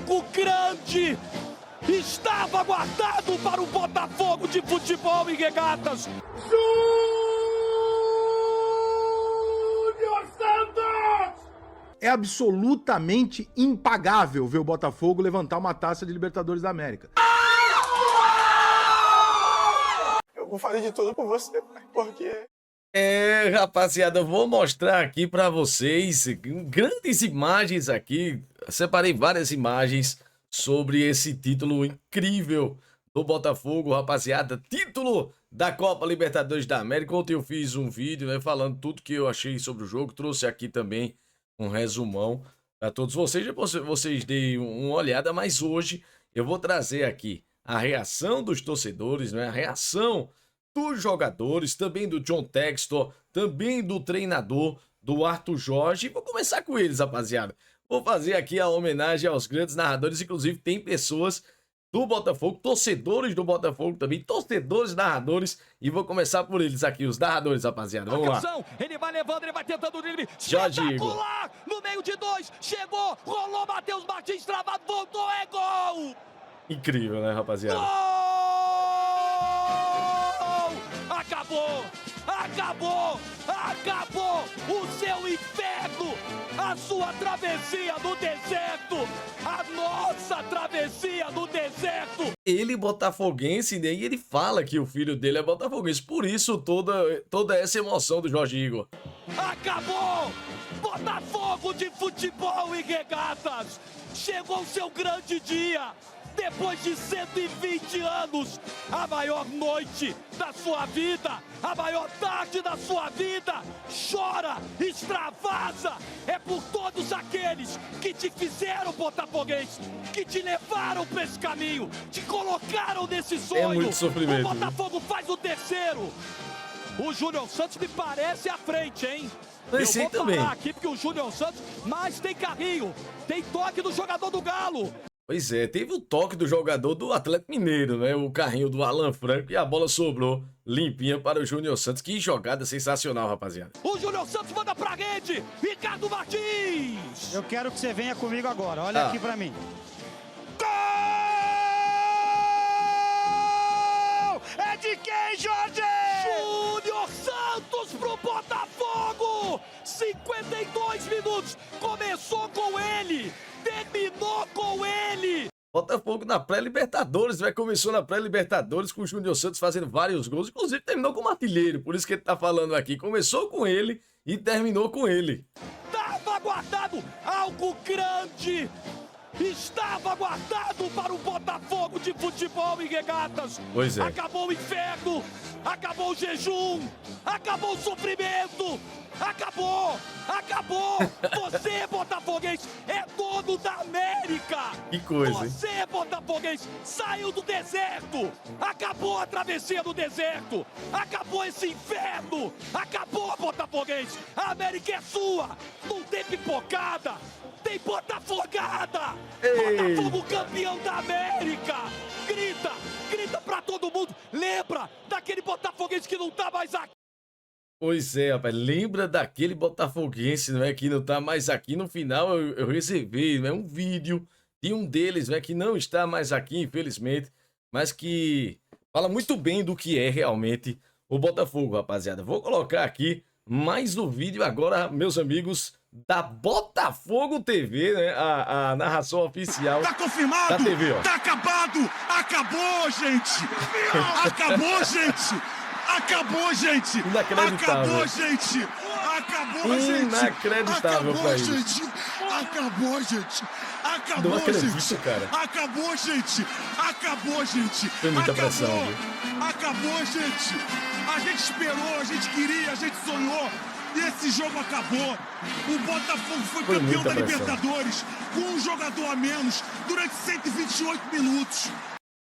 Algo grande estava guardado para o Botafogo de Futebol e Regatas. Júnior Santos! É absolutamente impagável ver o Botafogo levantar uma taça de Libertadores da América. Eu vou fazer de tudo por você, pai, porque... Rapaziada, eu vou mostrar aqui pra vocês grandes imagens aqui. Separei várias imagens sobre esse título incrível do Botafogo, rapaziada. Título da Copa Libertadores da América. Ontem eu fiz um vídeo, né, falando tudo que eu achei sobre o jogo. Trouxe aqui também um resumão para todos vocês. Depois vocês deem uma olhada, mas hoje eu vou trazer aqui a reação dos torcedores, né, a reação dos jogadores, também do John Textor, também do treinador, do Arthur Jorge. Vou começar com eles, rapaziada. Vou fazer aqui a homenagem aos grandes narradores, inclusive tem pessoas do Botafogo, torcedores do Botafogo também, torcedores narradores, e vou começar por eles aqui, os narradores, rapaziada. Vamos lá. Ele vai levando, ele vai tentando o drible. Jorge Igor. No meio de dois, chegou, rolou, Matheus Martins, travado, voltou, é gol! Incrível, né, rapaziada? Gol! Acabou! Acabou! Acabou! O seu inferno! A sua travessia no deserto! A nossa travessia no deserto! Ele botafoguense, né? E ele fala que o filho dele é botafoguense. Por isso toda essa emoção do Jorge Igor. Acabou! Botafogo de Futebol e Regatas! Chegou o seu grande dia! Depois de 120 anos, a maior noite da sua vida, a maior tarde da sua vida, chora, extravasa, é por todos aqueles que te fizeram botafoguense, que te levaram para esse caminho, te colocaram nesse sonho. É muito sofrimento. O Botafogo faz o terceiro. O Júnior Santos me parece à frente, hein? Eu vou também falar aqui porque o Júnior Santos, mas tem carrinho, tem toque do jogador do Galo. Pois é, teve o toque do jogador do Atlético Mineiro, né? O carrinho do Alan Franco e a bola sobrou limpinha para o Júnior Santos. Que jogada sensacional, rapaziada. O Júnior Santos manda pra rede. Ricardo Martins. Eu quero que você venha comigo agora. Olha aqui pra mim. Gol! É de quem, Jorge? Júnior Santos pro Botafogo. 52 minutos. Começou com ele. Terminou com ele! Botafogo na pré-Libertadores, vai começou na pré-Libertadores com o Júnior Santos fazendo vários gols, inclusive terminou como artilheiro, por isso que ele tá falando aqui, começou com ele e terminou com ele. Tava guardado algo grande! Estava guardado para o Botafogo de Futebol e Regatas! Pois é. Acabou o inferno! Acabou o jejum! Acabou o sofrimento! Acabou! Acabou! Você, botafoguense, é dono da América! Que coisa, hein? Você, botafoguense, saiu do deserto! Acabou a travessia do deserto! Acabou esse inferno! Acabou, botafoguense! A América é sua! Não tem pipocada! Tem botafogada! Ei. Botafogo campeão da América! Grita! Grita pra todo mundo! Lembra daquele botafoguense que não tá mais aqui! Pois é, rapaz, lembra daquele botafoguense, não é, que não tá mais aqui. No final eu reservei, né, um vídeo de um deles, né, que não está mais aqui, infelizmente, mas que fala muito bem do que é realmente o Botafogo, rapaziada. Vou colocar aqui mais um vídeo agora, meus amigos, da Botafogo TV, né, a narração oficial. Tá confirmado! Da TV, ó. Tá acabado! Acabou, gente! Acabou, gente! Acabou, gente! Inacreditável. Acabou, gente! Acabou, gente! Inacreditável Acabou, pra isso. gente! Acabou, gente! Acabou, Não acredito, gente! cara. Acabou, gente! Acabou, gente! Foi muita Acabou. pressão, viu? Acabou, gente! A gente esperou, a gente queria, a gente sonhou. E esse jogo acabou. O Botafogo foi campeão muita da pressão. Libertadores com um jogador a menos durante 128 minutos.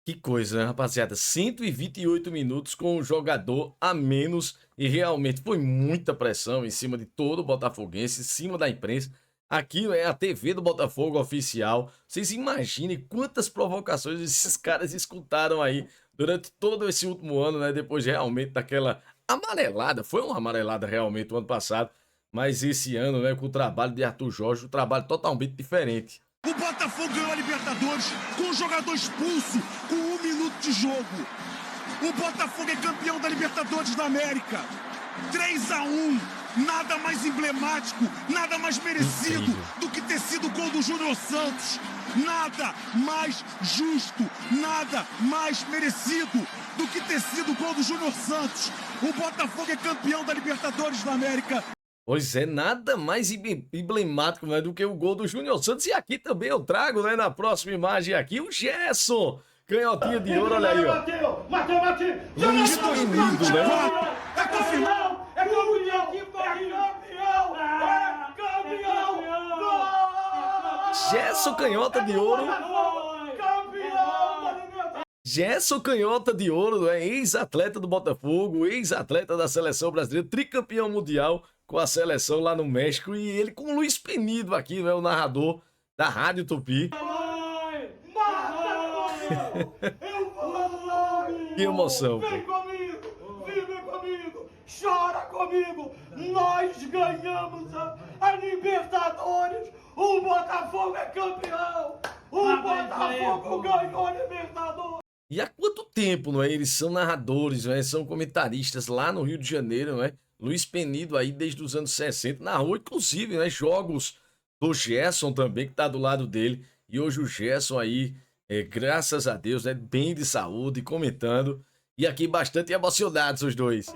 Que coisa, né, rapaziada? 128 minutos com um jogador a menos e realmente foi muita pressão em cima de todo o botafoguense, em cima da imprensa. Aqui é a TV do Botafogo oficial. Vocês imaginem quantas provocações esses caras escutaram aí durante todo esse último ano, né? Depois realmente daquela amarelada. Foi uma amarelada realmente o ano passado, mas esse ano, né, com o trabalho de Arthur Jorge, um trabalho totalmente diferente. O Botafogo ganhou a Libertadores com um jogador expulso com 1 minuto de jogo. O Botafogo é campeão da Libertadores da América. 3-1. Nada mais emblemático, nada mais merecido do que ter sido o gol do Júnior Santos. Nada mais justo, nada mais merecido do que ter sido o gol do Júnior Santos. O Botafogo é campeão da Libertadores da América. Pois é, nada mais emblemático, né, do que o gol do Júnior Santos. E aqui também eu trago, né, na próxima imagem aqui, o Gerson. Canhotinha de ouro, olha aí, ó. Bateu. Luís Espenido, né? É confirmado. É campeão! Gerson Canhota de ouro. Gerson Canhota de ouro, é ex-atleta do Botafogo, ex-atleta da seleção brasileira, tricampeão mundial com a seleção lá no México. E ele com o Luís Penido aqui, né, o narrador da Rádio Tupi. Que emoção, pô. Vem comigo, chora comigo. Nós ganhamos a Libertadores. O Botafogo é campeão. O Botafogo ganhou a Libertadores. E há quanto tempo, não é? Eles são narradores, não é? São comentaristas lá no Rio de Janeiro, não é? Luís Penido aí desde os anos 60, narrou inclusive, né, jogos do Gerson também, que tá do lado dele. E hoje o Gerson aí, graças a Deus, né, bem de saúde, comentando. E aqui bastante emocionados os dois.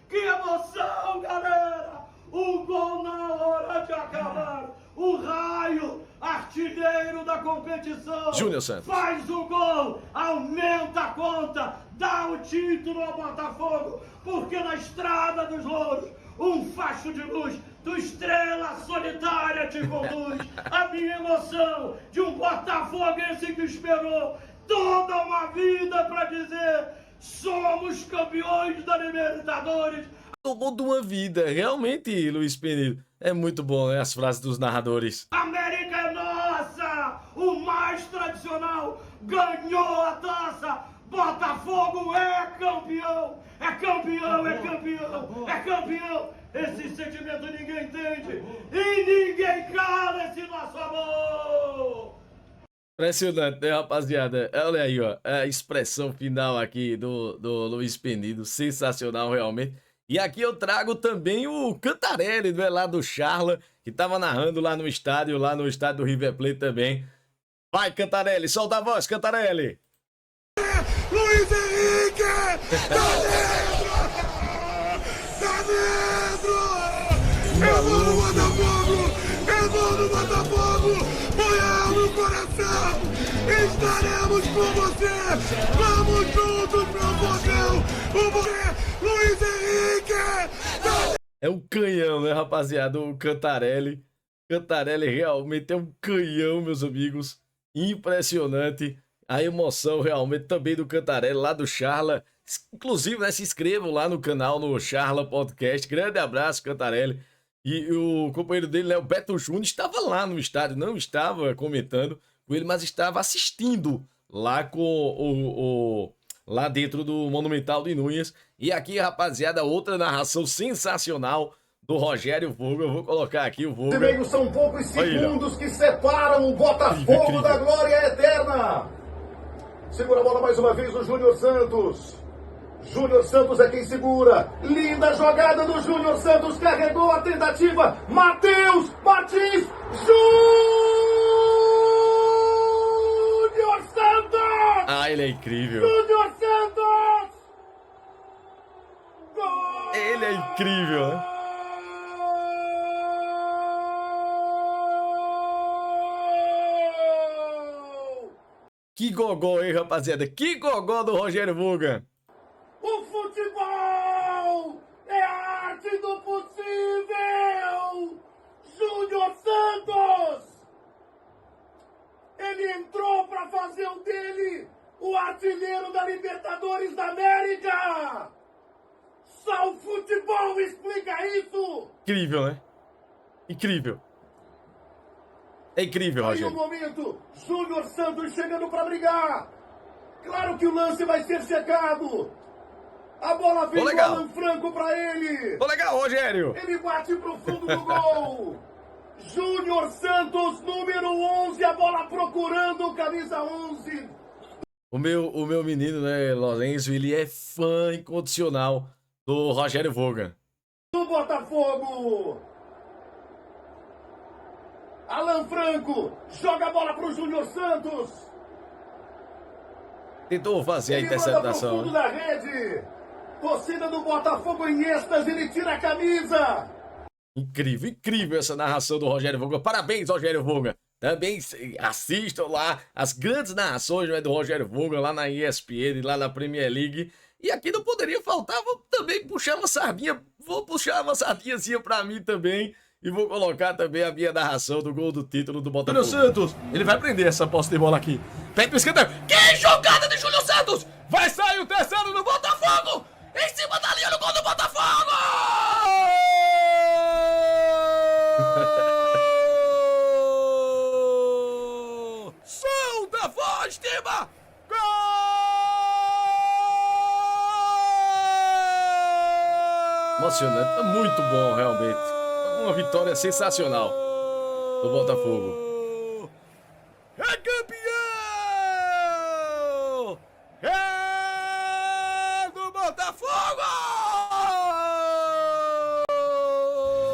Que emoção, galera! O gol na hora de acabar. O Raio, artilheiro da competição, Júnior Santos faz o gol, aumenta a conta, dá o título ao Botafogo, porque na Estrada dos Louros, um facho de luz do Estrela Solitária te conduz. A minha emoção de um botafoguense que esperou toda uma vida para dizer: somos campeões da Libertadores. Tomou de uma vida, realmente, Luís Penido. É muito bom, né, as frases dos narradores. América é nossa! O mais tradicional ganhou a taça! Botafogo é campeão! É campeão, é campeão, é campeão! Esse sentimento ninguém entende e ninguém cala esse nosso amor! Impressionante, né, rapaziada? Olha aí, ó, a expressão final aqui do Luís Penido, sensacional realmente. E aqui eu trago também o Cantarelli, né, lá do Charla, que tava narrando lá no estádio do River Plate também. Vai, Cantarelli, solta a voz, Cantarelli! Luiz Henrique! Tá dentro! Tá dentro! Eu vou no Botafogo! Eu vou no Botafogo! Põe no coração! Estaremos com você! Vamos juntos pro botão! Luiz Henrique! É um canhão, né, rapaziada? O Cantarelli. Cantarelli realmente é um canhão, meus amigos. Impressionante. A emoção realmente também do Cantarelli, lá do Charla. Inclusive, né, se inscrevam lá no canal, no Charla Podcast. Grande abraço, Cantarelli. E o companheiro dele, né, o Beto Júnior, estava lá no estádio. Não estava comentando com ele, mas estava assistindo lá com lá dentro do Monumental de Núñez. E aqui, rapaziada, outra narração sensacional do Rogério Vogel. Eu vou colocar aqui o Vogel. Domingo são poucos segundos que separam o Botafogo da glória eterna. Segura a bola mais uma vez o Júnior Santos. Júnior Santos é quem segura. Linda jogada do Júnior Santos. Carregou a tentativa. Matheus Martins. Júnior Santos! Ah, ele é incrível. Júnior Santos! Gol! Ele é incrível, né? Que gogó, hein, rapaziada? Que gogó do Rogério Vogel. O futebol é a arte do possível! Júnior Santos! Ele entrou para fazer o dele o artilheiro da Libertadores da América! Só o futebol explica isso! Incrível, né? Incrível. É incrível, Aí o Rogério. momento, Júnior Santos chegando para brigar. Claro que o lance vai ser checado. A bola vem do Alan Franco para ele. Tô legal, Rogério. Ele bate pro fundo do gol. Júnior Santos, número 11, a bola procurando, camisa 11. O meu menino, né, Lourenço, ele é fã incondicional do Rogério Voga. Do Botafogo. Alan Franco, joga a bola pro Júnior Santos. Tentou fazer a Ele manda pro interceptação. fundo Né? da rede. Torcida do Botafogo em êxtase, ele tira a camisa. Incrível, incrível essa narração do Rogério Voga. Parabéns, Rogério Voga. Também assistam lá as grandes narrações, né, do Rogério Voga lá na ESPN, lá na Premier League. E aqui não poderia faltar, vou também puxar uma sardinha, vou puxar uma sardinhazinha pra mim também. E vou colocar também a minha narração do gol do título do Botafogo. Júnior Santos, ele vai prender essa posse de bola aqui. Pede pro escanteio. Que jogada de Júnior Santos! Vai sair o terceiro do Botafogo! Em cima da linha do gol do Botafogo! Solta a voz, Tima! Gol! Emocionante, muito bom realmente. Uma vitória sensacional do Botafogo. É campeão! É do Botafogo!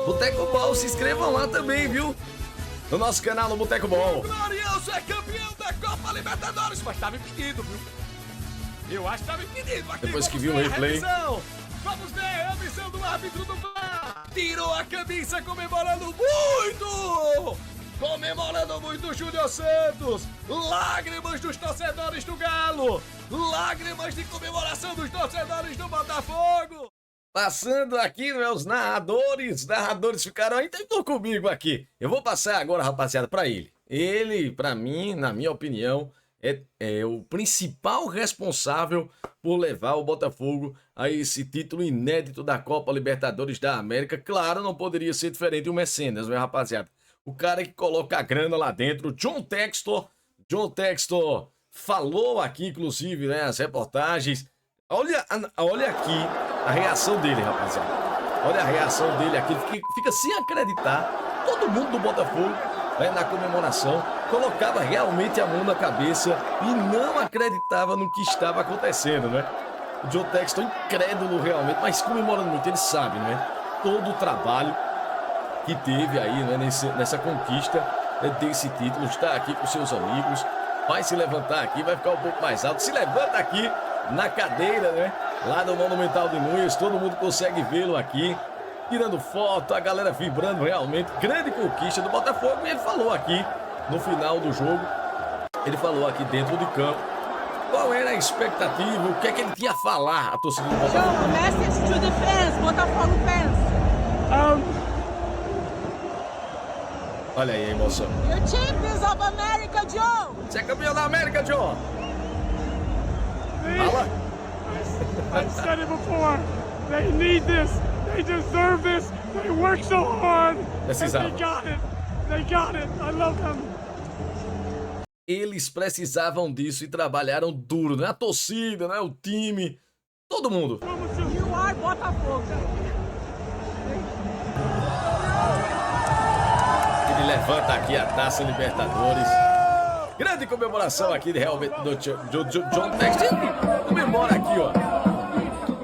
Boteco Ball, se inscrevam lá também, viu? No nosso canal no Boteco Ball. O Glorioso é campeão da Copa Libertadores, mas estava impedido, viu? Eu acho que estava impedido. Aqui, depois que viu o replay. Vamos ver a missão do árbitro do VAR. Tirou a camisa comemorando muito! Comemorando muito o Júnior Santos! Lágrimas dos torcedores do Galo! Lágrimas de comemoração dos torcedores do Botafogo! Passando aqui, os narradores ficaram aí, tentou comigo aqui. Eu vou passar agora, rapaziada, pra ele. Ele, pra mim, na minha opinião, é o principal responsável por levar o Botafogo a esse título inédito da Copa Libertadores da América. Claro, não poderia ser diferente o Mecenas, né, rapaziada? O cara que coloca a grana lá dentro, John Textor. John Textor falou aqui, inclusive, né, as reportagens. Olha aqui a reação dele, rapaziada. Olha a reação dele aqui, fica sem acreditar. Todo mundo do Botafogo, né, na comemoração, colocava realmente a mão na cabeça e não acreditava no que estava acontecendo, né? O John Textor incrédulo realmente, mas comemorando muito, ele sabe, né? Todo o trabalho que teve aí, né, nessa conquista, né, desse título, está aqui com seus amigos, vai se levantar aqui, vai ficar um pouco mais alto, se levanta aqui na cadeira, né? Lá no Monumental de Nunes, todo mundo consegue vê-lo aqui, tirando foto, a galera vibrando realmente, grande conquista do Botafogo. E ele falou aqui, no final do jogo, ele falou aqui dentro de campo, qual era a expectativa, o que é que ele tinha a falar, a torcida do Botafogo. Joe, message to the fans, Botafogo fans. Olha aí a emoção. You're champions of America, Joe. Você é campeão da América, Joe. Fala. I've said it before. They need this. They deserve this. They work so hard. Precisava. They got it. They got it. I love them. Eles precisavam disso e trabalharam duro, né? A torcida, né? O time, todo mundo. You are Botafogo. Ele levanta aqui a Taça Libertadores. Grande comemoração aqui realmente do John Textor. Comemora aqui, ó.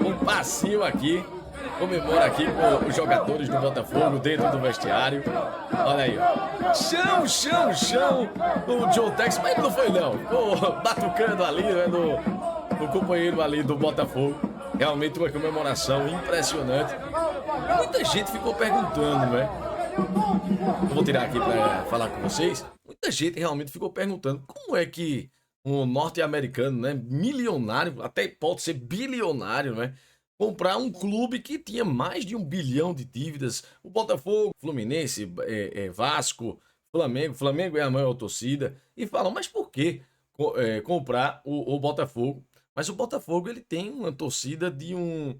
Um passinho aqui. Comemora aqui com os jogadores do Botafogo dentro do vestiário. Olha aí, ó. Chão. O John Textor, mas ele não foi não. Ficou batucando ali, né? No companheiro ali do Botafogo. Realmente uma comemoração impressionante. Muita gente ficou perguntando, né? Eu vou tirar aqui para falar com vocês. Muita gente realmente ficou perguntando como é que um norte-americano, né, milionário, até pode ser bilionário, né, comprar um clube que tinha mais de 1 bilhão de dívidas. O Botafogo, Fluminense, Vasco, Flamengo é a maior torcida. E falam, mas por que comprar o Botafogo? Mas o Botafogo, ele tem uma torcida de um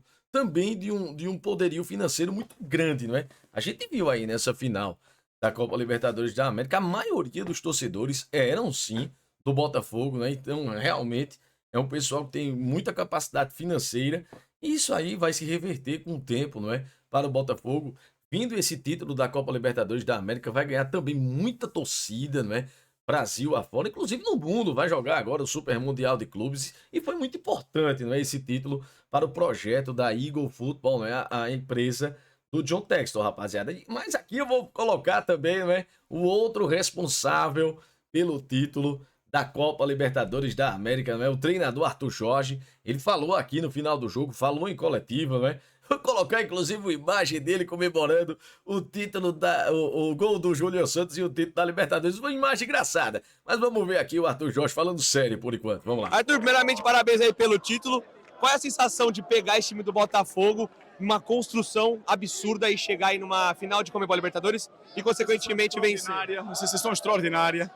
poderio financeiro muito grande, não é? A gente viu aí nessa final da Copa Libertadores da América, a maioria dos torcedores eram sim do Botafogo, né? Então, realmente, é um pessoal que tem muita capacidade financeira e isso aí vai se reverter com o tempo, não é? Para o Botafogo vindo esse título da Copa Libertadores da América, vai ganhar também muita torcida, não é? Brasil afora, inclusive no mundo, vai jogar agora o Super Mundial de Clubes e foi muito importante, não é, esse título para o projeto da Eagle Football, não é, a empresa do John Textor, rapaziada. Mas aqui eu vou colocar também, não é, o outro responsável pelo título da Copa Libertadores da América, não é, o treinador Arthur Jorge. Ele falou aqui no final do jogo, falou em coletiva, não é? Vou colocar, inclusive, uma imagem dele comemorando o título, o gol do Júnior Santos e o título da Libertadores. Uma imagem engraçada. Mas vamos ver aqui o Arthur Jorge falando sério por enquanto. Vamos lá. Arthur, primeiramente, parabéns aí pelo título. Qual é a sensação de pegar esse time do Botafogo, uma construção absurda e chegar aí numa final de Conmebol Libertadores e, consequentemente, vencer? Uma sensação extraordinária.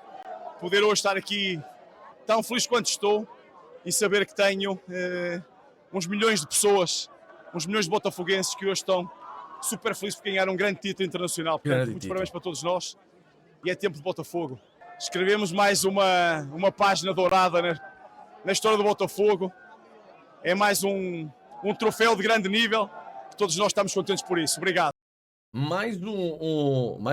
Poder hoje estar aqui tão feliz quanto estou e saber que tenho uns milhões de pessoas, uns milhões de botafoguenses que hoje estão super felizes por ganhar um grande título internacional. Portanto, muitos parabéns para todos nós e é tempo de Botafogo. Escrevemos mais uma página dourada na história do Botafogo. É mais um troféu de grande nível que todos nós estamos contentes por isso. Obrigado. Mais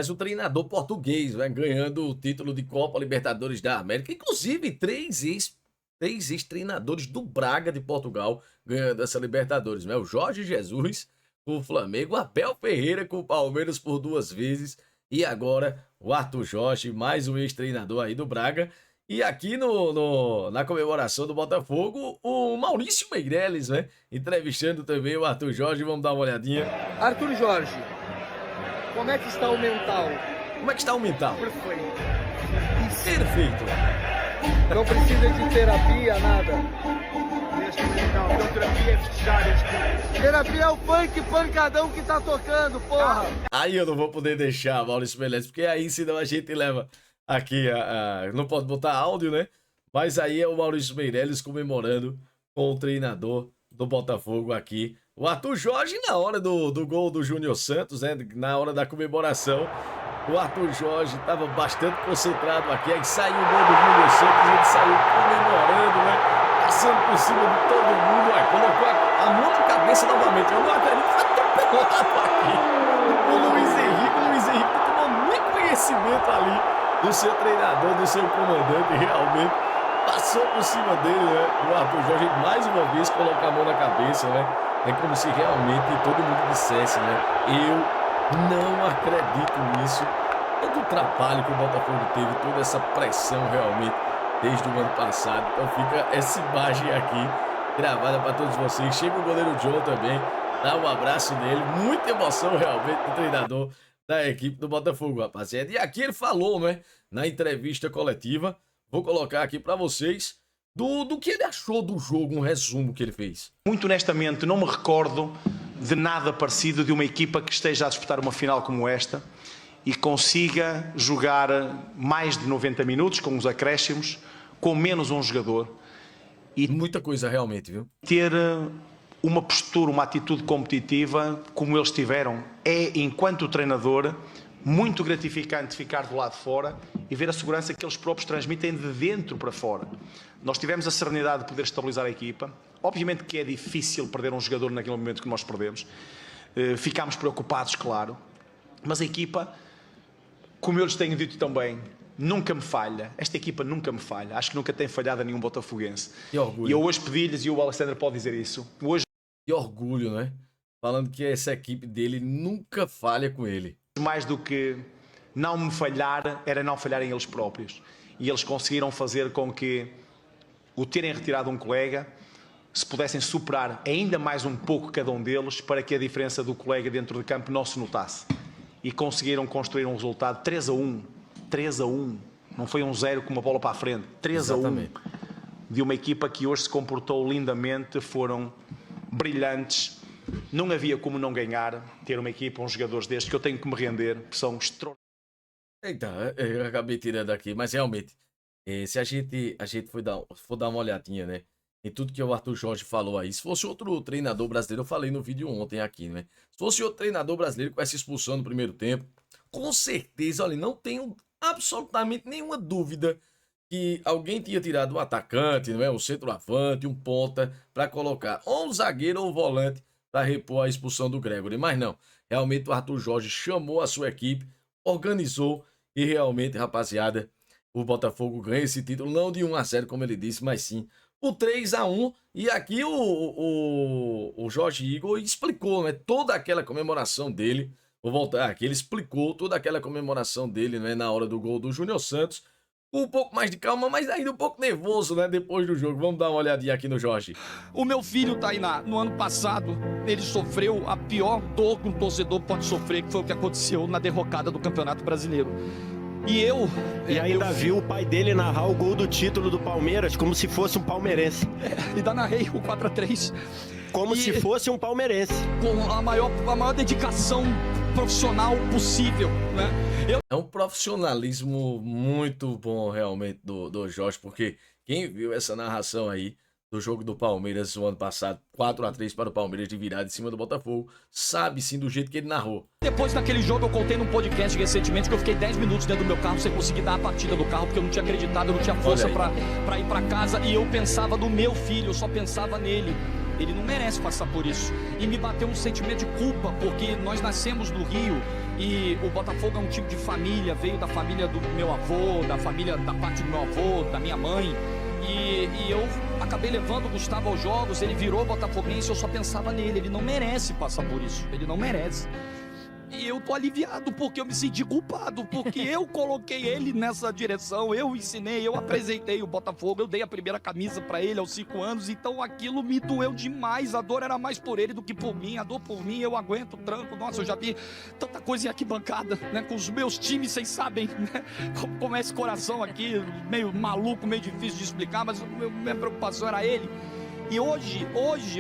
um treinador português, né, ganhando o título de Copa Libertadores da América. Inclusive, três ex-treinadores do Braga de Portugal ganhando essa Libertadores, né? O Jorge Jesus com o Flamengo, o Abel Ferreira com o Palmeiras por 2 vezes e agora o Arthur Jorge, mais um ex-treinador aí do Braga. E aqui na comemoração do Botafogo, o Maurício Meirelles, né? Entrevistando também o Arthur Jorge. Vamos dar uma olhadinha. Arthur Jorge, como é que está o mental? Como é que está o mental? Perfeito. Perfeito. Não precisa de terapia, nada. Terapia é o funk pancadão que tá tocando, porra. Aí eu não vou poder deixar, Maurício Meirelles, porque aí senão a gente leva aqui, não pode botar áudio, né? Mas aí é o Maurício Meirelles comemorando com o treinador do Botafogo aqui. O Arthur Jorge, na hora do gol do Júnior Santos, né? Na hora da comemoração, o Arthur Jorge estava bastante concentrado aqui. Aí saiu o gol do Júnior Santos, ele saiu comemorando, né? Passando por cima de todo mundo. Aí colocou a mão na cabeça novamente. Eu não acredito que foi atropelado aqui. O Luiz Henrique tomou muito conhecimento ali do seu treinador, do seu comandante, realmente passou por cima dele, né? O Arthur Jorge, mais uma vez, colocar a mão na cabeça, né? É como se realmente todo mundo dissesse, né? Eu não acredito nisso. Todo o trabalho que o Botafogo teve, toda essa pressão realmente desde o ano passado. Então fica essa imagem aqui gravada para todos vocês. Chega o goleiro John também, dá um abraço nele. Muita emoção realmente do treinador da equipe do Botafogo, rapaziada. E aqui ele falou, né? Na entrevista coletiva. Vou colocar aqui para vocês do que ele achou do jogo, um resumo que ele fez. Muito honestamente, não me recordo de nada parecido de uma equipa que esteja a disputar uma final como esta e consiga jogar mais de 90 minutos com os acréscimos, com menos um jogador. E muita coisa realmente, viu? Ter uma postura, uma atitude competitiva como eles tiveram. É, enquanto treinador, muito gratificante ficar do lado de fora e ver a segurança que eles próprios transmitem de dentro para fora. Nós tivemos a serenidade de poder estabilizar a equipa. Obviamente que é difícil perder um jogador naquele momento que nós perdemos. Ficámos preocupados, claro. Mas a equipa, como eu lhes tenho dito também, nunca me falha. Esta equipa nunca me falha. Acho que nunca tem falhado a nenhum botafoguense. Que orgulho. E eu hoje pedi-lhes, e o Alexandre pode dizer isso, hoje... Que orgulho, né? Falando que essa equipe dele nunca falha com ele. Mais do que não me falhar, era não falharem eles próprios. E eles conseguiram fazer com que, o terem retirado um colega, se pudessem superar ainda mais um pouco cada um deles, para que a diferença do colega dentro de campo não se notasse. E conseguiram construir um resultado 3-1. 3-1. Não foi um 0 com uma bola para a frente. 3-1. De uma equipa que hoje se comportou lindamente, foram brilhantes. Não havia como não ganhar, ter uma equipa, uns jogadores destes, que eu tenho que me render, que são extraordinários. Eita, eu acabei tirando aqui, mas realmente, se a gente for dar uma olhadinha, né, em tudo que o Arthur Jorge falou aí, se fosse outro treinador brasileiro, eu falei no vídeo ontem aqui, né, se fosse outro treinador brasileiro com essa expulsão no primeiro tempo, com certeza, olha, não tenho absolutamente nenhuma dúvida que alguém tinha tirado um atacante, não é, um centroavante, um ponta, para colocar ou um zagueiro ou um volante para repor a expulsão do Gregory, mas não. realmente o Arthur Jorge chamou a sua equipe, organizou e realmente, rapaziada, o Botafogo ganha esse título, não de 1-0, como ele disse, mas sim por 3-1. E aqui o Jorge Igor explicou, né, toda aquela comemoração dele. Vou voltar aqui, ele explicou toda aquela comemoração dele, né, na hora do gol do Júnior Santos. Com um pouco mais de calma, mas ainda um pouco nervoso, né, depois do jogo. Vamos dar uma olhadinha aqui no Jorge. O meu filho, Tainá, no ano passado, ele sofreu a pior dor que um torcedor pode sofrer, que foi o que aconteceu na derrocada do Campeonato Brasileiro. E ainda viu o pai dele narrar o gol do título do Palmeiras como se fosse um palmeirense. Ainda narrei o 4-3. Como se fosse um palmeirense. Com a maior dedicação profissional possível, né? É um profissionalismo muito bom, realmente, do Jorge, porque quem viu essa narração aí do jogo do Palmeiras no ano passado, 4-3 para o Palmeiras de virada em cima do Botafogo, sabe sim do jeito que ele narrou. Depois daquele jogo eu contei num podcast recentemente que eu fiquei 10 minutos dentro do meu carro sem conseguir dar a partida do carro, porque eu não tinha acreditado, eu não tinha força pra ir pra casa, e eu pensava no meu filho, eu só pensava nele. Ele não merece passar por isso. E me bateu um sentimento de culpa, porque nós nascemos no Rio e o Botafogo é um tipo de família, veio da família do meu avô, da parte do meu avô, da minha mãe. E eu acabei levando o Gustavo aos jogos, ele virou botafoguense, eu só pensava nele, ele não merece passar por isso, ele não merece. E eu tô aliviado porque eu me senti culpado, porque eu coloquei ele nessa direção, eu ensinei, eu apresentei o Botafogo, eu dei a primeira camisa pra ele aos 5 anos, então aquilo me doeu demais, a dor era mais por ele do que por mim, a dor por mim eu aguento, tranco, nossa, eu já vi tanta coisa em arquibancada, né, com os meus times, vocês sabem, né, como é esse coração aqui, meio maluco, meio difícil de explicar, mas minha preocupação era ele. E hoje,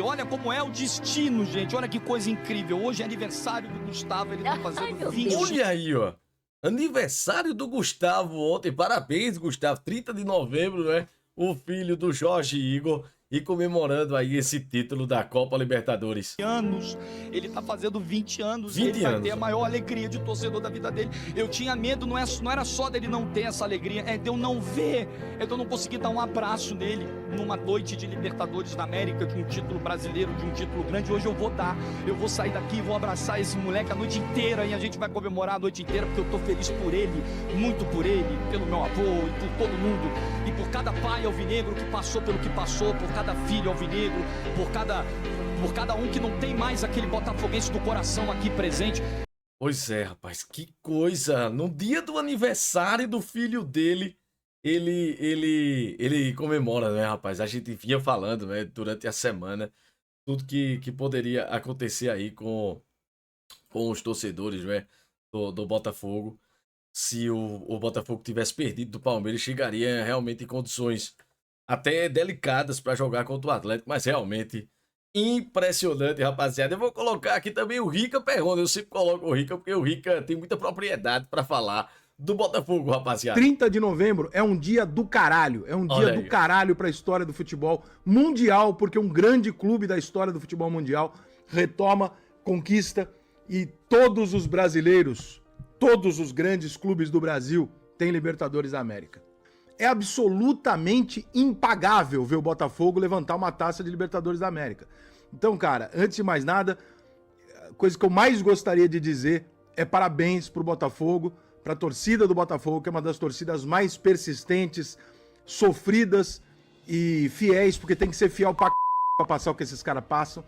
olha como é o destino, gente. Olha que coisa incrível. Hoje é aniversário do Gustavo, ele tá fazendo 20. Olha aí, ó. Aniversário do Gustavo ontem. Parabéns, Gustavo. 30 de novembro, né? O filho do Jorge Igor. E comemorando aí esse título da Copa Libertadores. Ele tá fazendo 20 anos. 20 ele vai anos. ter a maior alegria de torcedor da vida dele. Eu tinha medo, não era só dele não ter essa alegria, é de eu não ver, é de eu não conseguir dar um abraço nele numa noite de Libertadores da América, de um título brasileiro, de um título grande. Hoje eu vou dar, eu vou sair daqui e vou abraçar esse moleque a noite inteira e a gente vai comemorar a noite inteira porque eu tô feliz por ele, muito por ele, pelo meu avô e por todo mundo e por cada pai alvinegro que passou pelo que passou, por cada filho alvinegro, por cada um que não tem mais aquele botafoguense do coração aqui presente. Pois é, rapaz, que coisa. No dia do aniversário do filho dele, ele comemora, né, rapaz? A gente vinha falando, né, durante a semana, tudo que poderia acontecer aí com os torcedores, né, do Botafogo. Se o Botafogo tivesse perdido do Palmeiras, chegaria realmente em condições até delicadas para jogar contra o Atlético, mas realmente impressionante, rapaziada. Eu vou colocar aqui também o Rica Perrone. Eu sempre coloco o Rica porque o Rica tem muita propriedade para falar do Botafogo, rapaziada. 30 de novembro é um dia do caralho. É um dia do caralho para a história do futebol mundial, porque um grande clube da história do futebol mundial retoma, conquista e todos os brasileiros, todos os grandes clubes do Brasil têm Libertadores da América. É absolutamente impagável ver o Botafogo levantar uma taça de Libertadores da América. Então, cara, antes de mais nada, a coisa que eu mais gostaria de dizer é parabéns pro Botafogo, pra torcida do Botafogo, que é uma das torcidas mais persistentes, sofridas e fiéis, porque tem que ser fiel pra passar o que esses caras passam.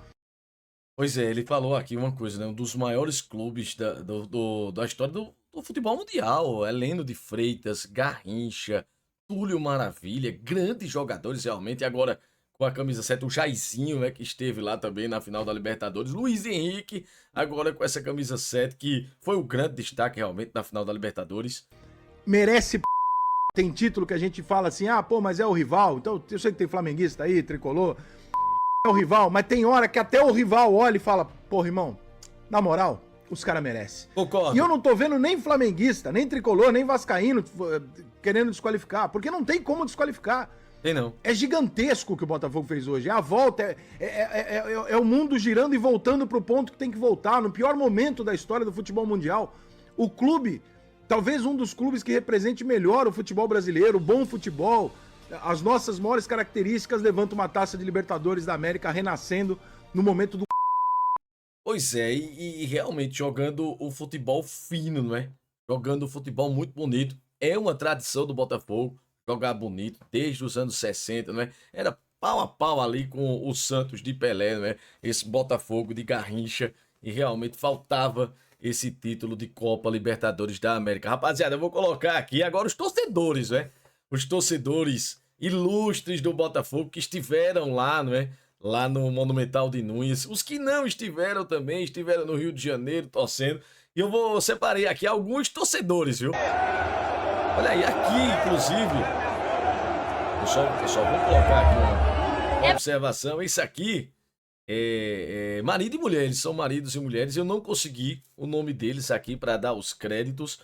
Pois é, ele falou aqui uma coisa, né? Um dos maiores clubes da história do futebol mundial. Heleno de Freitas, Garrincha, Túlio Maravilha, grandes jogadores realmente. E agora com a camisa 7, o Jairzinho, né, que esteve lá também na final da Libertadores. Luiz Henrique, agora com essa camisa 7, que foi o grande destaque realmente na final da Libertadores. Merece tem título que a gente fala assim, ah, pô, mas é o rival. Então, eu sei que tem flamenguista aí, tricolor. É o rival, mas tem hora que até o rival olha e fala, pô, irmão, na moral, os caras merecem. Concordo. E eu não tô vendo nem flamenguista, nem tricolor, nem vascaíno querendo desqualificar, porque não tem como desqualificar. Tem não. É gigantesco o que o Botafogo fez hoje. É a volta, é o mundo girando e voltando pro ponto que tem que voltar, no pior momento da história do futebol mundial. O clube, talvez um dos clubes que represente melhor o futebol brasileiro, o bom futebol, as nossas maiores características, levanta uma taça de Libertadores da América renascendo no momento do Pois é, e realmente jogando o futebol fino, não é? Jogando o futebol muito bonito. É uma tradição do Botafogo jogar bonito desde os anos 60, não é? Era pau a pau ali com o Santos de Pelé, não é? Esse Botafogo de Garrincha, e realmente faltava esse título de Copa Libertadores da América. Rapaziada, eu vou colocar aqui agora os torcedores, né? Os torcedores ilustres do Botafogo que estiveram lá, não é? Lá no Monumental de Núñez. Os que não estiveram também, estiveram no Rio de Janeiro torcendo. E eu separei aqui alguns torcedores, viu? Olha aí, aqui, inclusive. Eu só vou colocar aqui uma observação. Isso aqui é marido e mulher, eles são maridos e mulheres. Eu não consegui o nome deles aqui para dar os créditos.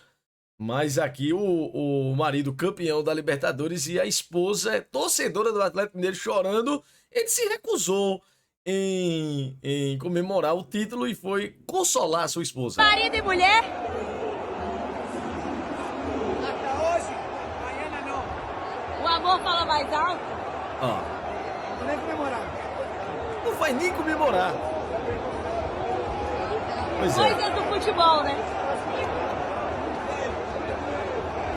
Mas aqui o marido campeão da Libertadores e a esposa é torcedora do Atlético Mineiro chorando. Ele se recusou em comemorar o título e foi consolar sua esposa. Marido e mulher? O amor fala mais alto? Ó. Nem comemorar. Não vai nem comemorar. Pois é. Coisas do futebol, né?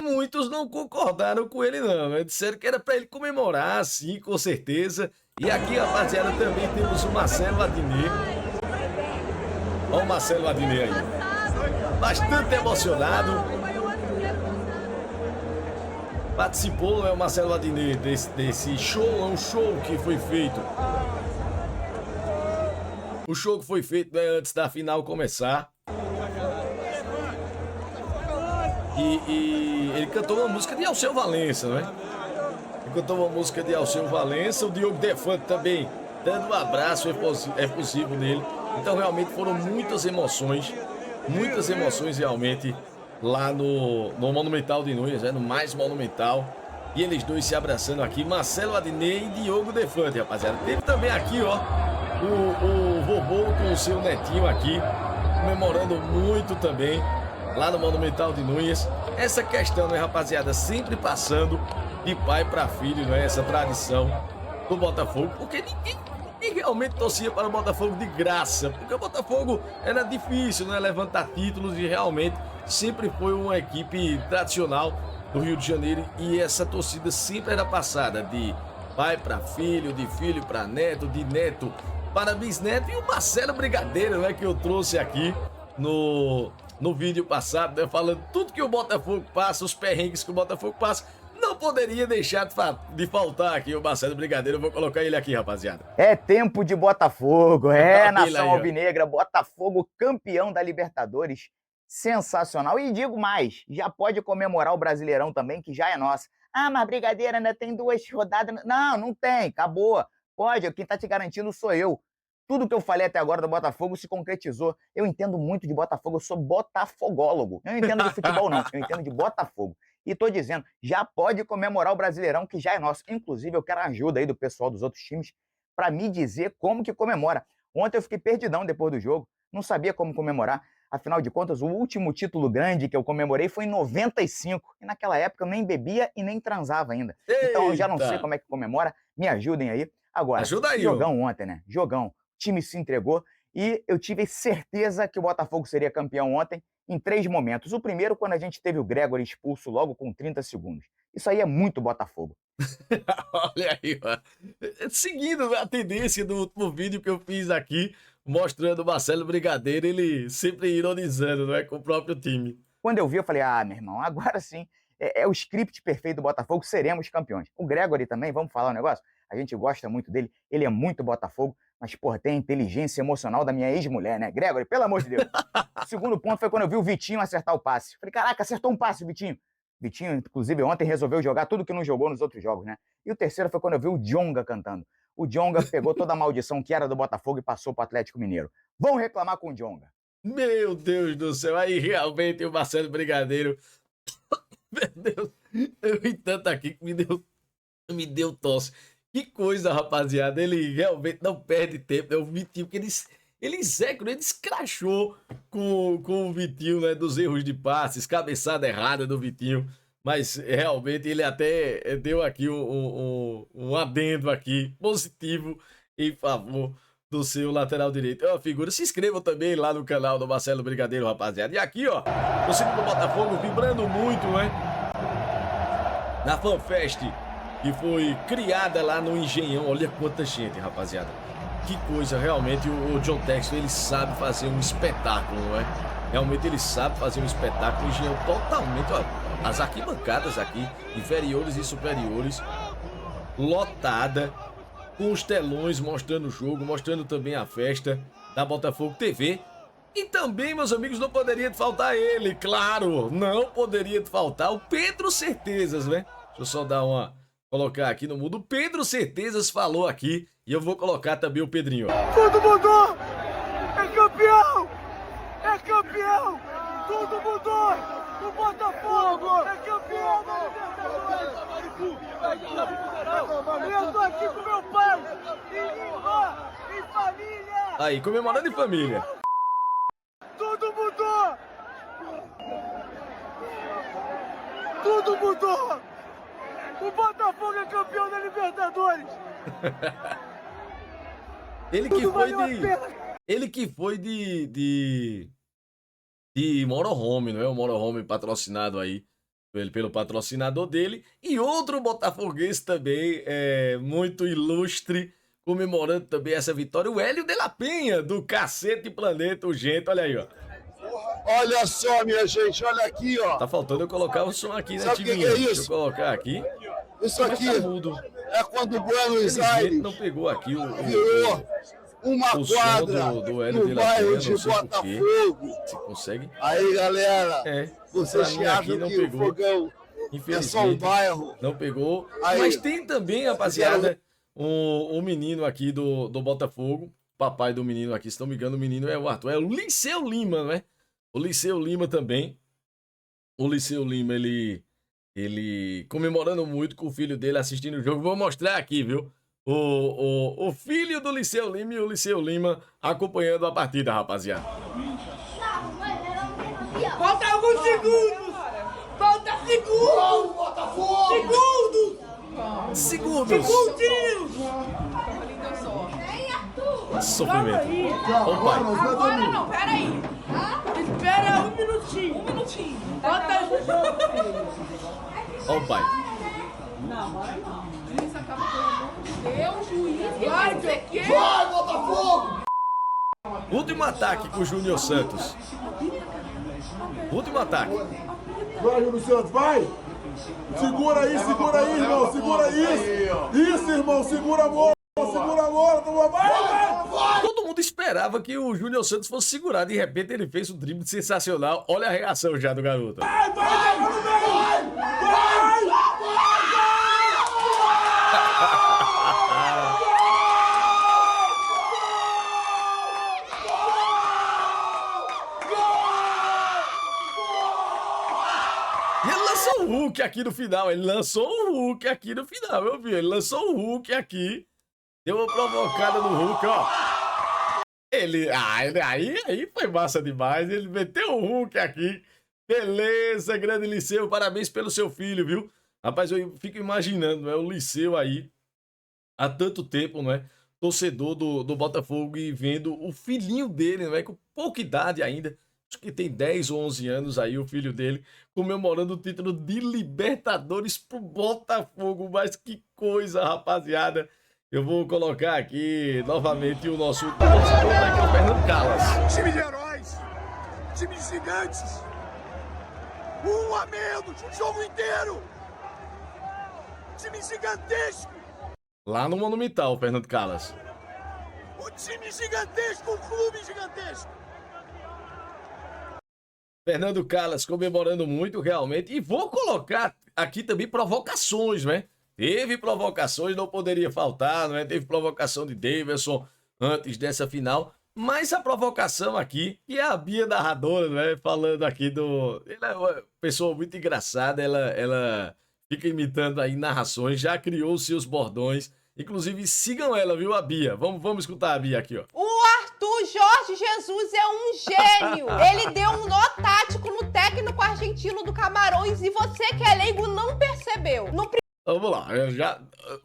Muitos não concordaram com ele, não, né? Disseram que era pra ele comemorar, sim, com certeza. E aqui, rapaziada, também temos o Marcelo Adnet. Olha o Marcelo Adnet aí. Bastante emocionado. Participou, né, o Marcelo Adnet, desse show, é um show que foi feito. O show que foi feito, né, antes da final começar. E ele cantou uma música de Alceu Valença, não é? Ele cantou uma música de Alceu Valença, o Diogo Defante também dando um abraço efusivo nele. Então realmente foram muitas emoções realmente lá no Monumental de Núñez, no mais monumental. E eles dois se abraçando aqui, Marcelo Adnet e Diogo Defante, rapaziada. Teve também aqui, ó, o vovô com o seu netinho aqui, comemorando muito também. Lá no Monumental de Núñez, essa questão, né, rapaziada, sempre passando de pai para filho, né, essa tradição do Botafogo, porque ninguém realmente torcia para o Botafogo de graça, porque o Botafogo era difícil, né, levantar títulos e realmente sempre foi uma equipe tradicional do Rio de Janeiro e essa torcida sempre era passada de pai para filho, de filho para neto, de neto para bisneto. E o Marcelo Brigadeiro, né, que eu trouxe aqui no vídeo passado, né, falando tudo que o Botafogo passa, os perrengues que o Botafogo passa, não poderia deixar de faltar aqui o Marcelo Brigadeiro. Eu vou colocar ele aqui, rapaziada. É tempo de Botafogo, nação alvinegra, Botafogo campeão da Libertadores, sensacional. E digo mais, já pode comemorar o Brasileirão também, que já é nosso. Ah, mas Brigadeiro ainda tem 2 rodadas. Não tem, acabou. Pode, quem tá te garantindo sou eu. Tudo que eu falei até agora do Botafogo se concretizou. Eu entendo muito de Botafogo, eu sou botafogólogo. Eu não entendo de futebol, não. Eu entendo de Botafogo. E tô dizendo, já pode comemorar o Brasileirão, que já é nosso. Inclusive, eu quero a ajuda aí do pessoal dos outros times para me dizer como que comemora. Ontem eu fiquei perdidão depois do jogo. Não sabia como comemorar. Afinal de contas, o último título grande que eu comemorei foi em 95. E naquela época eu nem bebia e nem transava ainda. Eita. Então eu já não sei como é que comemora. Me ajudem aí. Agora, ajuda aí, jogão ontem, né? Jogão. O time se entregou e eu tive certeza que o Botafogo seria campeão ontem em 3 momentos. O primeiro, quando a gente teve o Gregory expulso logo com 30 segundos. Isso aí é muito Botafogo. Olha aí, ó. Seguindo a tendência do último vídeo que eu fiz aqui, mostrando o Marcelo Brigadeiro, ele sempre ironizando, não é, com o próprio time. Quando eu vi, eu falei, meu irmão, agora sim, é o script perfeito do Botafogo, seremos campeões. O Gregory também, vamos falar um negócio? A gente gosta muito dele, ele é muito Botafogo, mas, porra, tem a inteligência emocional da minha ex-mulher, né? Gregory, pelo amor de Deus. O segundo ponto foi quando eu vi o Vitinho acertar o passe. Falei, caraca, acertou um passe, Vitinho. Vitinho, inclusive, ontem resolveu jogar tudo que não jogou nos outros jogos, né? E o terceiro foi quando eu vi o Djonga cantando. O Djonga pegou toda a maldição que era do Botafogo e passou pro Atlético Mineiro. Vão reclamar com o Djonga. Meu Deus do céu, aí realmente o Marcelo Brigadeiro... Meu Deus, eu vi tanto aqui que me deu tosse. Que coisa, rapaziada, ele realmente não perde tempo, é o Vitinho, porque ele escrachou com o Vitinho, né, dos erros de passes, cabeçada errada do Vitinho, mas realmente ele até deu aqui um adendo aqui, positivo, em favor do seu lateral direito. É uma figura. Se inscrevam também lá no canal do Marcelo Brigadeiro, rapaziada. E aqui, ó, o time do Botafogo vibrando muito, né? Na FanFest, que foi criada lá no Engenhão. Olha quanta gente, rapaziada. Que coisa, realmente, o John Textor, ele sabe fazer um espetáculo, não é? Realmente ele sabe fazer um espetáculo. O Engenhão totalmente, ó, as arquibancadas aqui, inferiores e superiores, lotada, com os telões mostrando o jogo, mostrando também a festa da Botafogo TV. E também, meus amigos, não poderia faltar ele, claro, não poderia faltar o Pedro Certezas, né? Deixa eu só dar uma... colocar aqui no mudo. O Pedro Certezas falou aqui e eu vou colocar também o Pedrinho. Tudo mudou! É campeão! É campeão! Tudo mudou! O Botafogo é campeão da Libertadores! Eu tô aqui com meu pai, e irmã, e família! Aí, comemorando em família. Tudo mudou! Tudo mudou! O Botafogo é campeão da Libertadores! Ele que foi de motorhome, não é? O motorhome patrocinado aí pelo patrocinador dele. E outro botafoguense também, muito ilustre, comemorando também essa vitória, o Hélio de la Penha, do Cacete Planeta Urgente. Olha aí, ó. Olha só, minha gente, olha aqui, ó. Tá faltando eu colocar o som aqui, né, Sabe Timinha? que é isso? Deixa eu colocar aqui. Isso aqui tá mudo. é quando o Buenos Aires não pegou aqui virou uma quadra do no bairro de Botafogo. Você consegue? Aí, galera, vocês acham que o fogão é só um bairro? Não pegou. Aí, mas tem também, rapaziada, um menino aqui do Botafogo. Papai do menino aqui, se não me engano, o menino é o Arthur. É o Liceu Lima, né? O Liceu Lima também. O Liceu Lima, ele comemorando muito com o filho dele assistindo o jogo. Vou mostrar aqui, viu? O filho do Liceu Lima e o Liceu Lima acompanhando a partida, rapaziada. Falta alguns segundos! Falta segundos! Segundos! Segundinhos! Sofrimento. Agora não, peraí. Espera um minutinho. Falta... Ó o pai. Não, agora não. Isso acaba com o juiz. Vai, Botafogo! Último ataque com o Júnior Santos. Último ataque. Vai, Júnior Santos, vai! Segura aí, irmão, segura isso! Isso, irmão, segura a bola! Vai! Todo mundo esperava que o Júnior Santos fosse segurar. De repente ele fez um drible sensacional. Olha a reação já do garoto. E ele lançou o Hulk aqui no final. Ele lançou o Hulk aqui. Deu uma provocada no Hulk, ó. Aí foi massa demais. Ele meteu o Hulk aqui. Beleza, grande Liceu. Parabéns pelo seu filho, viu? Rapaz, eu fico imaginando, o Liceu aí, há tanto tempo, não é? Torcedor do Botafogo e vendo o filhinho dele, não é? Com pouca idade ainda. Acho que tem 10 ou 11 anos aí, o filho dele, comemorando o título de Libertadores pro Botafogo. Mas que coisa, rapaziada. Eu vou colocar aqui novamente o nosso torcedor, que é o Fernando Callas. Time de heróis, time de gigantes, um a menos, o jogo inteiro, time gigantesco. Lá no Monumental, Fernando Callas. O time gigantesco, o clube gigantesco. Fernando Callas comemorando muito, realmente. E vou colocar aqui também provocações, né? Teve provocações, não poderia faltar, não é? Teve provocação de Davidson antes dessa final. Mas a provocação aqui, e é a Bia narradora, né? Falando aqui Ela é uma pessoa muito engraçada, ela fica imitando aí narrações, já criou seus bordões. Inclusive, sigam ela, viu, a Bia? Vamos escutar a Bia aqui, ó. O Arthur Jorge Jesus é um gênio. Ele deu um nó tático no técnico argentino do Camarões e você que é leigo não percebeu. No Vamos lá,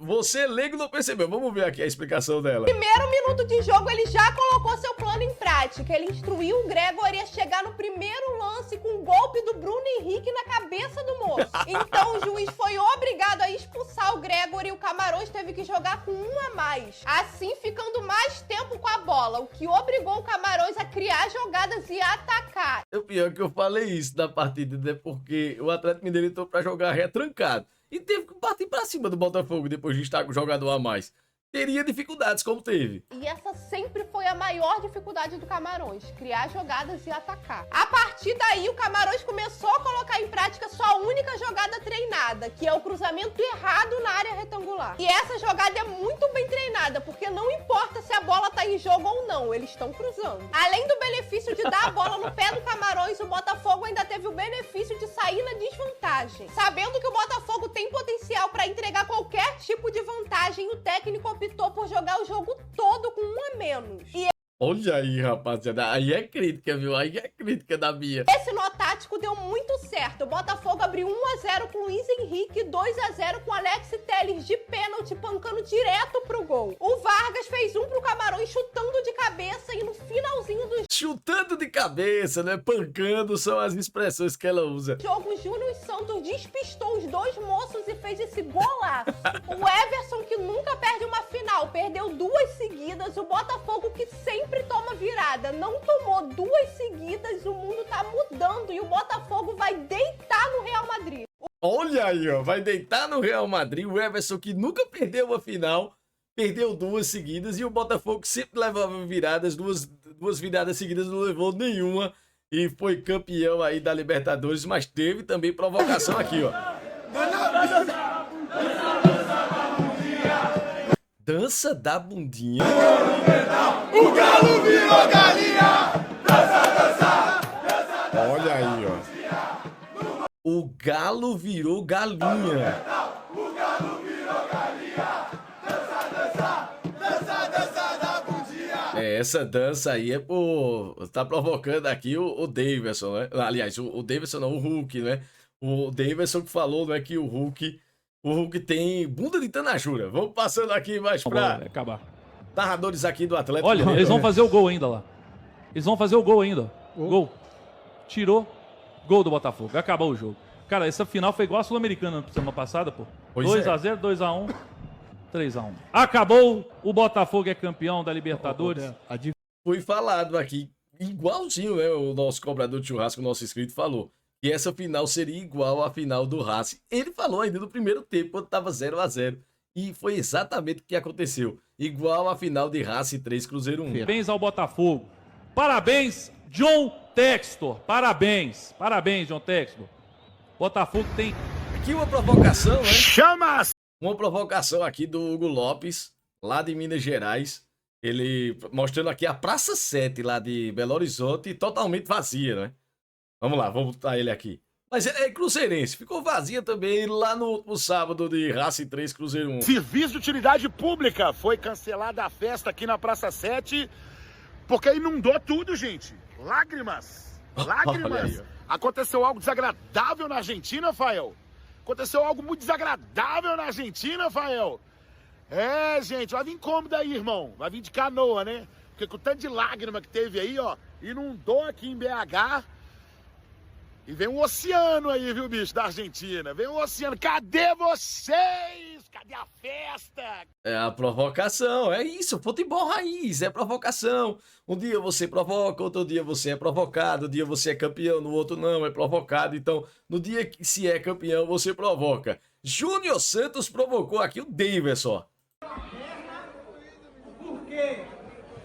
você leigo não percebeu, vamos ver aqui a explicação dela. Primeiro minuto de jogo, ele já colocou seu plano em prática. Ele instruiu o Gregory a chegar no primeiro lance com um golpe do Bruno Henrique na cabeça do moço. Então o juiz foi obrigado a expulsar o Gregory e o Camarões teve que jogar com um a mais. Assim, ficando mais tempo com a bola, o que obrigou o Camarões a criar jogadas e atacar. O pior é que eu falei isso na partida, né? Porque o Atlético Mineiro entrou pra jogar retrancado. E teve que partir pra cima do Botafogo depois de estar com o jogador a mais. Teria dificuldades, como teve. E essa sempre foi a maior dificuldade do Camarões, criar jogadas e atacar. A partir daí, o Camarões começou a colocar em prática sua única jogada treinada, que é o cruzamento errado na área retangular. E essa jogada é muito bem treinada, porque não importa se a bola tá em jogo ou não, eles estão cruzando. Além do benefício de dar a bola no pé do Camarões, o Botafogo ainda teve o benefício de sair na desvantagem. Sabendo que o Botafogo tem potencial para entregar qualquer tipo de vantagem, o técnico optou por jogar o jogo todo com um a menos. E olha aí, rapaziada, aí é crítica, viu? Aí é crítica da Bia. esse nó tático deu muito certo. O Botafogo abriu 1-0 com Luiz Henrique, 2-0 com Alex Telles de pênalti, pancando direto pro gol. O Vargas fez um pro Camarões chutando de cabeça e no finalzinho do chutando de cabeça, né? Pancando são as expressões que ela usa. jogo, o Júnior Santos despistou os dois moços e fez esse golaço. O Everson, que nunca perde uma final, perdeu 2 seguidas. O Botafogo, que sempre toma virada, não tomou 2 seguidas. O mundo tá mudando e o Botafogo vai deitar no Real Madrid. Olha aí, ó, vai deitar no Real Madrid. O Everson, que nunca perdeu uma final, perdeu 2 seguidas. E o Botafogo, que sempre levava viradas, duas viradas seguidas, não levou nenhuma. E foi campeão aí da Libertadores, mas teve também provocação aqui, ó. Dança da bundinha. O galo virou galinha! Olha aí, ó. O galo virou galinha. O galo virou galinha! Dança da bundinha! Essa dança aí é por... tá provocando aqui o Davidson, né? Aliás, o Davidson não, o Hulk, né? O Davidson que falou, né, que o Hulk tem bunda de tanajura. Vamos passando aqui mais pra... acabar. Narradores aqui do Atlético. Olha, eles vão fazer o gol ainda lá. Eles vão fazer o gol ainda. Gol. Tirou. Gol do Botafogo. Acabou o jogo. Cara, essa final foi igual a Sul-Americana na semana passada, pô. 2-0, 2-1, 3-1. Acabou. O Botafogo é campeão da Libertadores. Foi falado aqui, igualzinho, né? O nosso cobrador de churrasco, o nosso inscrito, falou que essa final seria igual à final do Racing. Ele falou ainda no primeiro tempo, quando tava 0-0. E foi exatamente o que aconteceu. Igual à final de Racing 3, Cruzeiro 1. Parabéns ao Botafogo. Parabéns, John Textor. Parabéns. Parabéns, John Textor. Botafogo tem... Aqui uma provocação, né? Chamas! Uma provocação aqui do Hugo Lopes, lá de Minas Gerais. Ele mostrando aqui a Praça 7, lá de Belo Horizonte, totalmente vazia, né? Vamos lá, vamos botar ele aqui. Mas é cruzeirense, ficou vazia também lá no sábado de Racing 3, Cruzeiro 1. Serviço de utilidade pública. Foi cancelada a festa aqui na Praça 7, porque inundou tudo, gente. Lágrimas. Lágrimas. Aconteceu algo desagradável na Argentina, Fael. Aconteceu algo muito desagradável na Argentina, Fael. É, gente, vai vir como daí, irmão? Vai vir de canoa, né? Porque com o tanto de lágrima que teve aí, ó, inundou aqui em BH. E vem um oceano aí, viu, bicho, da Argentina. Vem um oceano. Cadê vocês? Cadê a festa? É a provocação, é isso. Futebol raiz, é provocação. Um dia você provoca, outro dia você é provocado. Um dia você é campeão, no outro não, é provocado. Então, no dia que se é campeão, você provoca. Júnior Santos provocou aqui o Davidson. Porque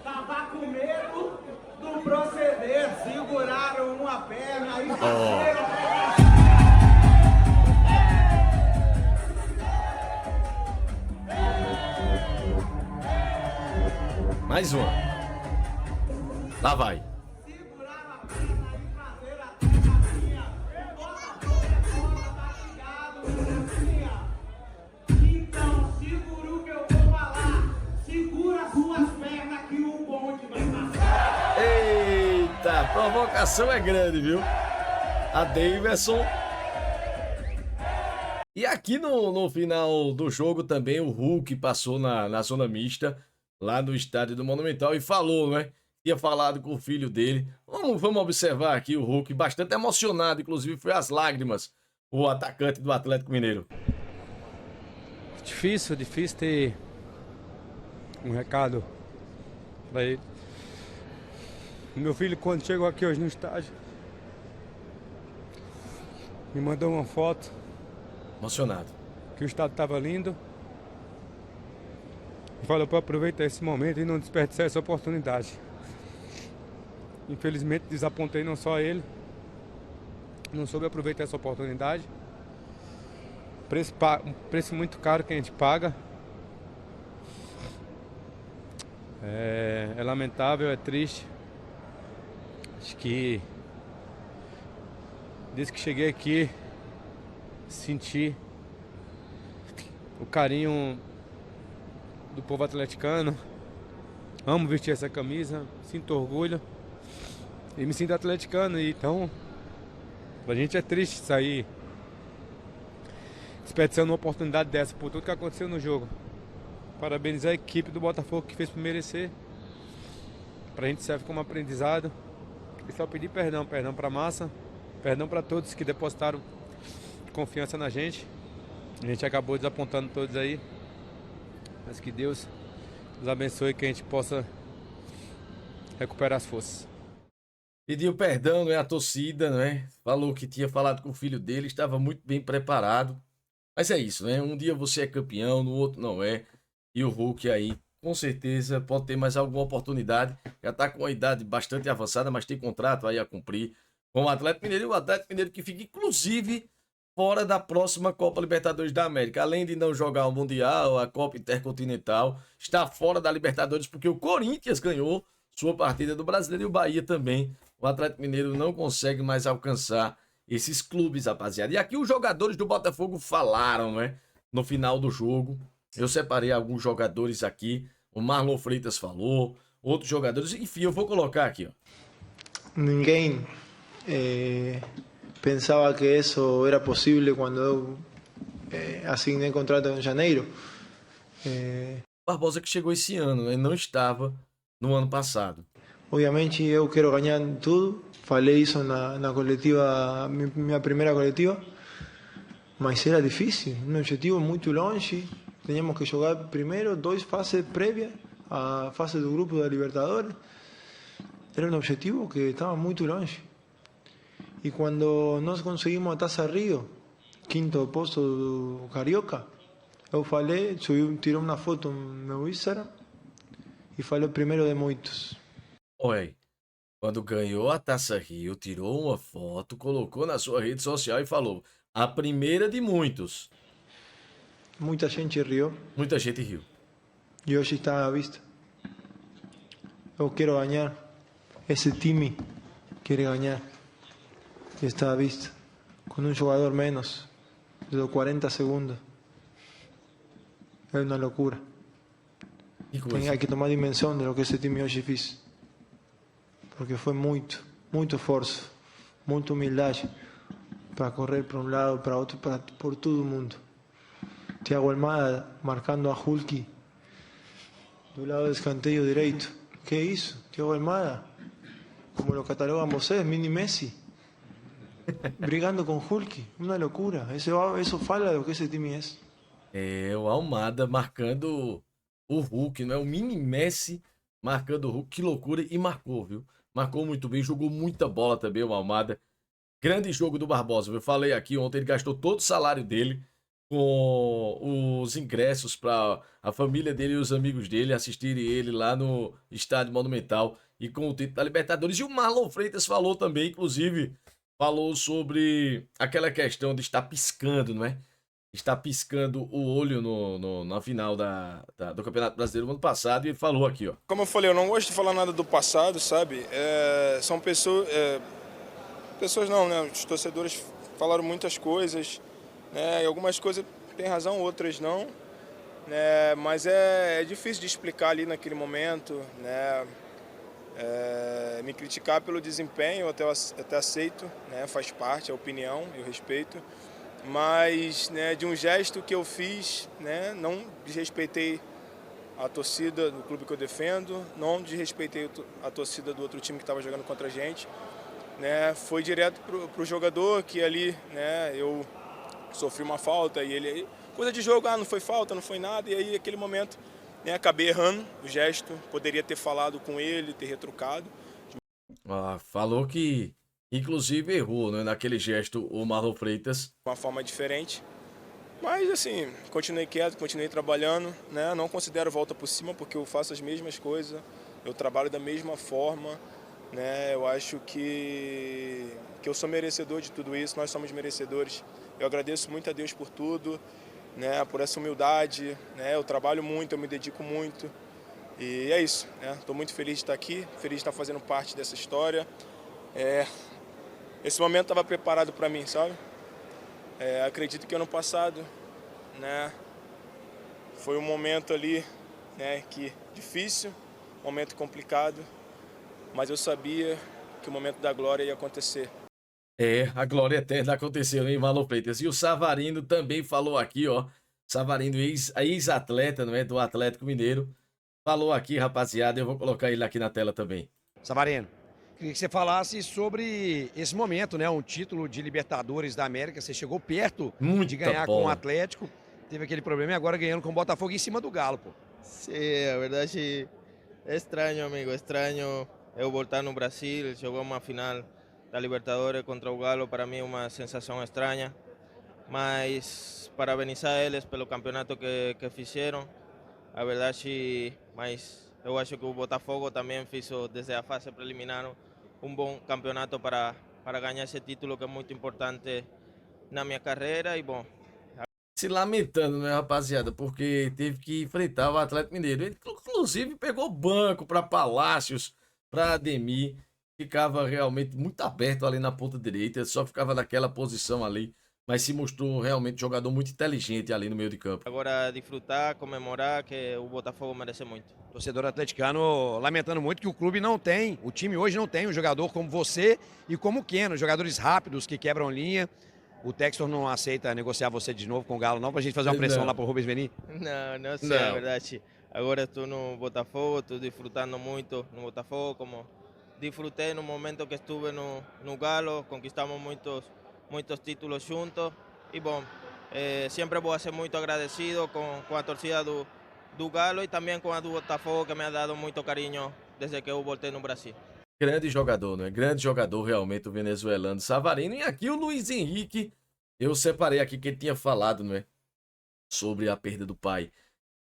tava com medo do proceder, seguraram uma perna e Mais uma. Lá vai. então segura o que eu vou falar. Segura suas pernas que o bonde vai passar. Eita, a provocação é grande, viu? A Davidson E aqui no final do jogo também o Hulk passou na zona mista, lá no estádio do Monumental, e falou, né? Tinha falado com o filho dele. Vamos observar aqui o Hulk, bastante emocionado, inclusive foi às lágrimas, o atacante do Atlético Mineiro. Difícil ter um recado para ele. Meu filho, quando chegou aqui hoje no estádio, me mandou uma foto. Emocionado. Que o estádio estava lindo. E falou para aproveitar esse momento e não desperdiçar essa oportunidade. Infelizmente desapontei não só ele, não soube aproveitar essa oportunidade. Um preço muito caro que a gente paga. É lamentável, é triste. Acho que desde que cheguei aqui, senti o carinho do povo atleticano. Amo vestir essa camisa, sinto orgulho e me sinto atleticano. Então, pra gente é triste sair desperdiçando uma oportunidade dessa por tudo que aconteceu no jogo. Parabenizar a equipe do Botafogo que fez por merecer. Pra gente serve como aprendizado. E só pedir perdão pra massa, perdão pra todos que depositaram confiança na gente. A gente acabou desapontando todos aí. Mas que Deus nos abençoe e que a gente possa recuperar as forças. Pediu perdão, né, à torcida, né? Falou que tinha falado com o filho dele, estava muito bem preparado. Mas é isso, né? Um dia você é campeão, no outro não é. E o Hulk aí, com certeza, pode ter mais alguma oportunidade. Já está com uma idade bastante avançada, mas tem contrato aí a cumprir com o Atlético Mineiro. E o Atlético Mineiro que fica, inclusive, fora da próxima Copa Libertadores da América. Além de não jogar o Mundial, a Copa Intercontinental, está fora da Libertadores porque o Corinthians ganhou sua partida do Brasileiro e o Bahia também. O Atlético Mineiro não consegue mais alcançar esses clubes, rapaziada. E aqui os jogadores do Botafogo falaram, né? No final do jogo. Eu separei alguns jogadores aqui. O Marlon Freitas falou, outros jogadores. Enfim, eu vou colocar aqui, ó. Ninguém pensava que isso era possível quando eu assinei contrato em janeiro. Barbosa que chegou esse ano, né? Não estava no ano passado. Obviamente eu quero ganhar tudo. Falei isso na coletiva, minha primeira coletiva. Mas era difícil, um objetivo muito longe. Teníamos que jogar primeiro 2 fases prévias à fase do grupo da Libertadores. Era um objetivo que estava muito longe. E quando nós conseguimos a Taça Rio, 5º posto do Carioca, eu falei, tirei uma foto no meu Instagram e falei primeiro de muitos. Oi, quando ganhou a Taça Rio, tirou uma foto, colocou na sua rede social e falou, a primeira de muitos. Muita gente riu. Muita gente riu. E hoje está à vista. Eu quero ganhar. Esse time quer ganhar. E está à vista. Com um jogador menos, de 40 segundos. É uma loucura. Tem que tomar dimensão de lo que esse time hoje fez. Porque foi muito esforço, muita humildade para correr para um lado, para outro, por todo mundo. Thiago Almada marcando a Hulk do lado do escanteio direito. Que é isso? Thiago Almada, como lo catalogam vocês, mini Messi, brigando com Hulk. Uma loucura. Isso fala do que esse time é. É, o Almada marcando o Hulk, não é? O mini Messi marcando o Hulk. Que loucura. E marcou, viu? Marcou muito bem, jogou muita bola também o Almada. Grande jogo do Barbosa. Eu falei aqui ontem, ele gastou todo o salário dele com os ingressos para a família dele e os amigos dele assistirem ele lá no Estádio Monumental e com o título da Libertadores. E o Marlon Freitas falou também, inclusive, falou sobre aquela questão de estar piscando, não é? Está piscando o olho na final do Campeonato Brasileiro no ano passado, e ele falou aqui, ó. Como eu falei, eu não gosto de falar nada do passado, sabe? São pessoas... pessoas não, né? Os torcedores falaram muitas coisas, né? E algumas coisas têm razão, outras não. Né? Mas é difícil de explicar ali naquele momento, né? Me criticar pelo desempenho, eu até aceito, né? Faz parte, é opinião, eu respeito. mas, né, de um gesto que eu fiz, né, não desrespeitei a torcida do clube que eu defendo, não desrespeitei a torcida do outro time que estava jogando contra a gente, né, foi direto pro jogador que ali, né, eu sofri uma falta e ele, coisa de jogo, não foi falta, não foi nada, e aí naquele momento, né, acabei errando o gesto, poderia ter falado com ele, ter retrucado. Falou que inclusive errou, né, naquele gesto o Marlon Freitas. De uma forma diferente, mas assim, continuei quieto, continuei trabalhando, né, não considero volta por cima porque eu faço as mesmas coisas, eu trabalho da mesma forma, né, eu acho que eu sou merecedor de tudo isso, nós somos merecedores, eu agradeço muito a Deus por tudo, né, por essa humildade, né, eu trabalho muito, eu me dedico muito e é isso, né, estou muito feliz de estar aqui, feliz de estar fazendo parte dessa história. Esse momento estava preparado para mim, sabe? Acredito que ano passado, né, foi um momento ali, né, que difícil, um momento complicado, mas eu sabia que o momento da glória ia acontecer. A glória eterna aconteceu, hein, Marlon Freitas? E o Savarino também falou aqui, ó. Savarino, ex-atleta, não é? Do Atlético Mineiro. Falou aqui, rapaziada. Eu vou colocar ele aqui na tela também. Savarino, queria que você falasse sobre esse momento, né? Um título de Libertadores da América. Você chegou perto de ganhar com o Atlético. Teve aquele problema e agora ganhando com o Botafogo em cima do Galo, pô. Sim, a verdade é estranho, amigo. É estranho eu voltar no Brasil, jogar uma final da Libertadores contra o Galo. Para mim é uma sensação estranha. Mas parabenizar eles pelo campeonato que fizeram. A verdade, mas eu acho que o Botafogo também fez desde a fase preliminar um bom campeonato para ganhar esse título que é muito importante na minha carreira e bom. Se lamentando, né, rapaziada, porque teve que enfrentar o Atlético Mineiro. Ele, inclusive, pegou banco para Palácios, para Ademir, ficava realmente muito aberto ali na ponta direita, só ficava naquela posição ali, mas se mostrou realmente um jogador muito inteligente ali no meio de campo. Agora, desfrutar, comemorar, que o Botafogo merece muito. Torcedor atleticano lamentando muito que o clube não tem, o time hoje não tem um jogador como você e como o Keno, jogadores rápidos que quebram linha. O Textor não aceita negociar você de novo com o Galo, não, pra gente fazer uma pressão lá pro Rubens Veni? Não sei, a verdade. Agora estou no Botafogo, estou desfrutando muito no Botafogo, como disfrutei no momento que estuve no Galo, conquistamos muitos títulos juntos e bom, sempre vou ser muito agradecido com a torcida do Galo e também com a do Botafogo, que me ha dado muito carinho desde que eu voltei no Brasil. Grande jogador, né? Grande jogador realmente o venezuelano Savarino. E aqui o Luiz Henrique, eu separei aqui que ele tinha falado, né? Sobre a perda do pai.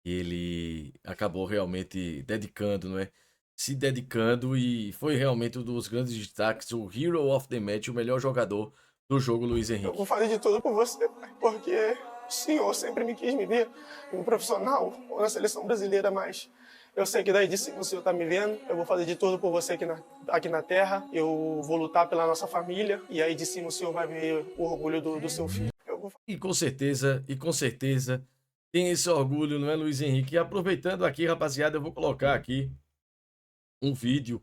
Ele acabou realmente dedicando, né? Se dedicando e foi realmente um dos grandes destaques, o Hero of the Match, o melhor jogador do jogo, Luiz Henrique. Eu vou fazer de tudo por você, pai, porque o senhor sempre me quis me ver como profissional ou na seleção brasileira, mas eu sei que daí de cima o senhor está me vendo, eu vou fazer de tudo por você aqui na terra, eu vou lutar pela nossa família e aí de cima o senhor vai ver o orgulho do seu filho. E com certeza tem esse orgulho, não é, Luiz Henrique? E aproveitando aqui, rapaziada, eu vou colocar aqui um vídeo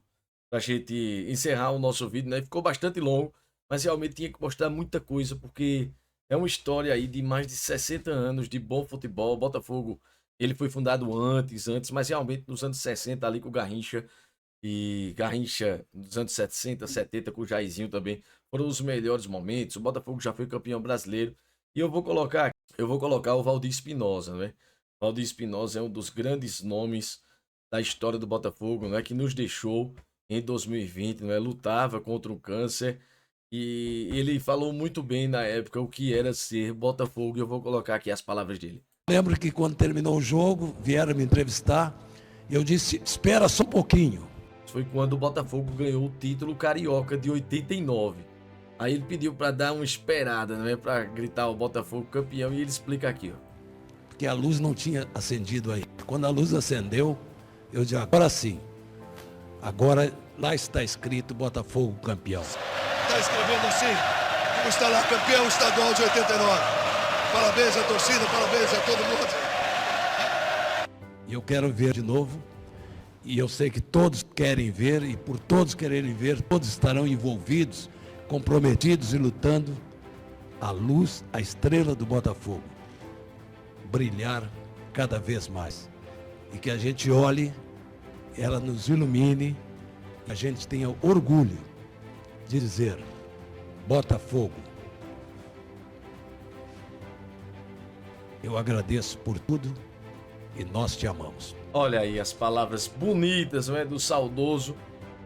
pra gente encerrar o nosso vídeo, né? Ficou bastante longo, mas realmente tinha que mostrar muita coisa, porque é uma história aí de mais de 60 anos de bom futebol. O Botafogo, ele foi fundado antes, mas realmente nos anos 60 ali com o Garrincha, e Garrincha nos anos 60, 70 com o Jairzinho também, foram os melhores momentos. O Botafogo já foi campeão brasileiro. E eu vou colocar o Valdir Espinosa, né? Valdir Espinosa é um dos grandes nomes da história do Botafogo, né? Que nos deixou em 2020, né? Lutava contra o câncer. E ele falou muito bem na época o que era ser Botafogo. E eu vou colocar aqui as palavras dele. Lembro que quando terminou o jogo, vieram me entrevistar. Eu disse, espera só um pouquinho. Foi quando o Botafogo ganhou o título carioca de 89. Aí ele pediu para dar uma esperada, né? Para gritar o Botafogo campeão. E ele explica aqui, ó. Porque a luz não tinha acendido aí. Quando a luz acendeu, eu disse, agora sim. Agora lá está escrito Botafogo campeão. Está escrevendo assim, como está lá, campeão estadual de 89. Parabéns à torcida, parabéns a todo mundo. E eu quero ver de novo. E eu sei que todos querem ver, e por todos quererem ver, todos estarão envolvidos, comprometidos e lutando a luz, a estrela do Botafogo brilhar cada vez mais. E que a gente olhe, ela nos ilumine, a gente tenha orgulho de dizer: Botafogo, eu agradeço por tudo e nós te amamos. Olha aí as palavras bonitas, não é, do saudoso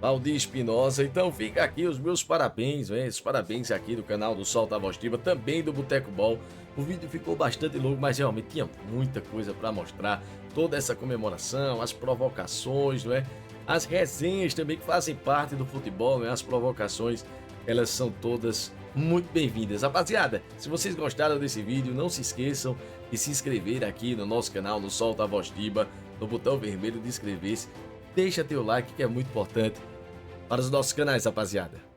Valdir Espinosa. Então fica aqui os meus parabéns, né? Os parabéns aqui do canal do Solta a Voz Diva, também do Boteco Ball. O vídeo ficou bastante longo, mas realmente tinha muita coisa para mostrar. Toda essa comemoração, as provocações, não é? As resenhas também que fazem parte do futebol, né? As provocações, elas são todas muito bem-vindas. Rapaziada, se vocês gostaram desse vídeo, não se esqueçam de se inscrever aqui no nosso canal, no Solta a Voz Diva, no botão vermelho de inscrever-se. Deixa teu like, que é muito importante para os nossos canais, rapaziada.